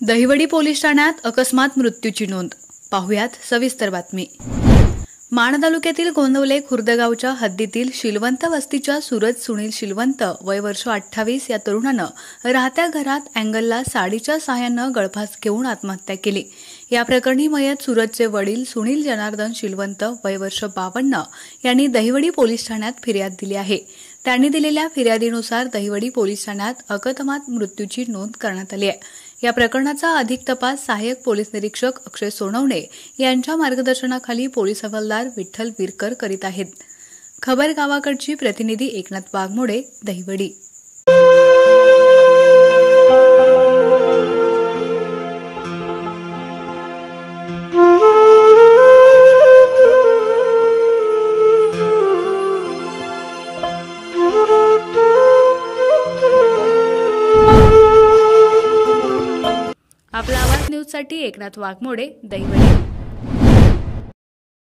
Dahiwadi police ठाण्यात अकस्मात मृत्यूची नोंद। पाहुयात सविस्तर बातमी। माण तालुक्यातील गोंदवले खुर्द गावच्या हद्दीतील शिलवंत वस्तीच्या सूरज सुनील शिलवंत वय वर्ष 28 या तरुणानं राहत्या घरात अँगलला साडीच्या सहाय्यानं गळफास घेऊन आत्महत्या केली। या प्रकरणी मयत सूरजचे वडील सुनील जनार्दन शिलवंत वय वर्ष 52 यांनी दहिवडी पोलीस ठाण्यात फिर्याद दिली आहे। त्यांनी दिलेल्या फिर्यादीनुसार दहिवडी पोलीस ठाण्यात अकस्मात मृत्यूची नोंद करण्यात आली आहे। या प्रकरणाचा अधिक तपास सहाय्यक पोलीस निरीक्षक अक्षय सोनवणे यांच्या मार्गदर्शनाखाली पोलीस हवालदार विठ्ठल विरकर करीत आहेत। खबर गावाकडची प्रतिनिधी एकनाथ वाघमोडे, दहिवडी। आपला आवाज न्यूजसाठी एकनाथ वाघमोडे, दहिवडी।